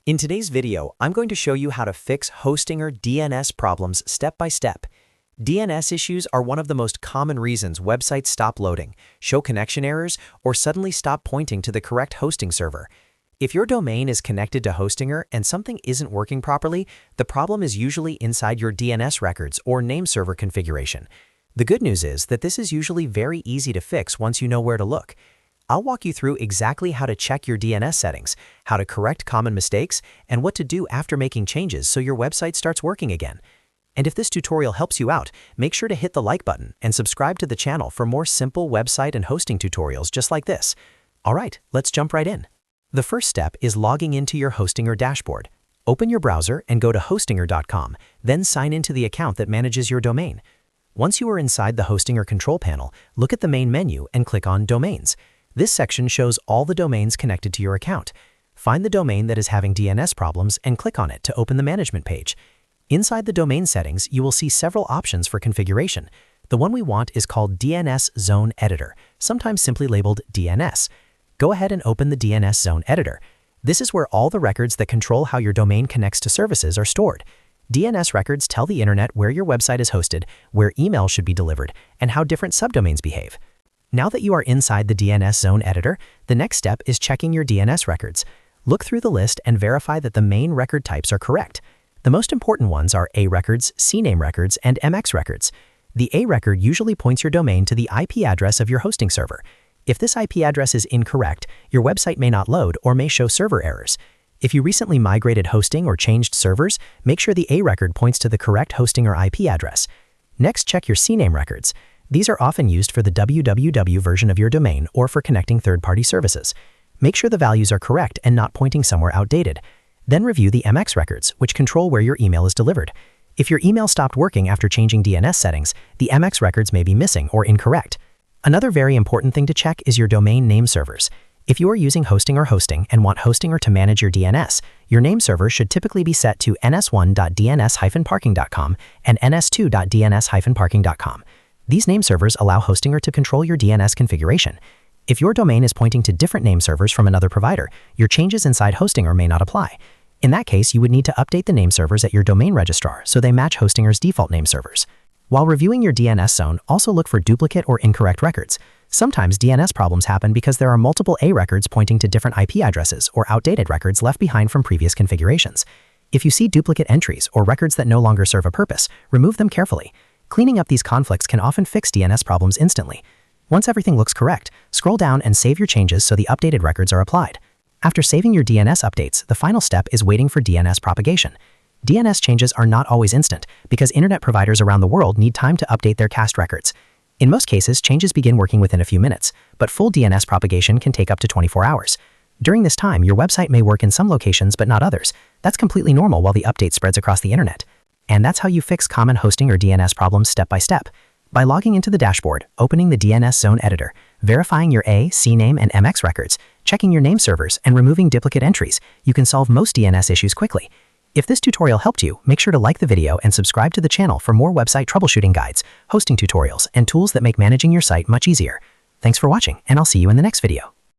In today's video, I'm going to show you how to fix Hostinger DNS problems step by step. DNS issues are one of the most common reasons websites stop loading, show connection errors, or suddenly stop pointing to the correct hosting server. If your domain is connected to Hostinger and something isn't working properly, the problem is usually inside your DNS records or nameserver configuration. The good news is that this is usually very easy to fix once you know where to look. I'll walk you through exactly how to check your DNS settings, how to correct common mistakes, and what to do after making changes so your website starts working again. And if this tutorial helps you out, make sure to hit the like button and subscribe to the channel for more simple website and hosting tutorials just like this. All right, let's jump right in. The first step is logging into your Hostinger dashboard. Open your browser and go to hostinger.com, then sign into the account that manages your domain. Once you are inside the Hostinger control panel, look at the main menu and click on Domains. This section shows all the domains connected to your account. Find the domain that is having DNS problems and click on it to open the management page. Inside the domain settings, you will see several options for configuration. The one we want is called DNS Zone Editor, sometimes simply labeled DNS. Go ahead and open the DNS Zone Editor. This is where all the records that control how your domain connects to services are stored. DNS records tell the internet where your website is hosted, where email should be delivered, and how different subdomains behave. Now that you are inside the DNS Zone Editor, the next step is checking your DNS records. Look through the list and verify that the main record types are correct. The most important ones are A records, CNAME records, and MX records. The A record usually points your domain to the IP address of your hosting server. If this IP address is incorrect, your website may not load or may show server errors. If you recently migrated hosting or changed servers, make sure the A record points to the correct hosting or IP address. Next, check your CNAME records. These are often used for the www version of your domain or for connecting third-party services. Make sure the values are correct and not pointing somewhere outdated. Then review the MX records, which control where your email is delivered. If your email stopped working after changing DNS settings, the MX records may be missing or incorrect. Another very important thing to check is your domain name servers. If you are using hosting and want Hostinger to manage your DNS, your name server should typically be set to ns1.dns-parking.com and ns2.dns-parking.com. These name servers allow Hostinger to control your DNS configuration. If your domain is pointing to different name servers from another provider, your changes inside Hostinger may not apply. In that case, you would need to update the name servers at your domain registrar so they match Hostinger's default name servers. While reviewing your DNS zone, also look for duplicate or incorrect records. Sometimes DNS problems happen because there are multiple A records pointing to different IP addresses or outdated records left behind from previous configurations. If you see duplicate entries or records that no longer serve a purpose, remove them carefully. Cleaning up these conflicts can often fix DNS problems instantly. Once everything looks correct, scroll down and save your changes so the updated records are applied. After saving your DNS updates, the final step is waiting for DNS propagation. DNS changes are not always instant because internet providers around the world need time to update their cached records. In most cases, changes begin working within a few minutes, but full DNS propagation can take up to 24 hours. During this time, your website may work in some locations but not others. That's completely normal while the update spreads across the internet. And that's how you fix common hosting or DNS problems step by step. By logging into the dashboard, opening the DNS Zone Editor, verifying your A, CNAME, and MX records, checking your name servers, and removing duplicate entries, you can solve most DNS issues quickly. If this tutorial helped you, make sure to like the video and subscribe to the channel for more website troubleshooting guides, hosting tutorials, and tools that make managing your site much easier. Thanks for watching, and I'll see you in the next video.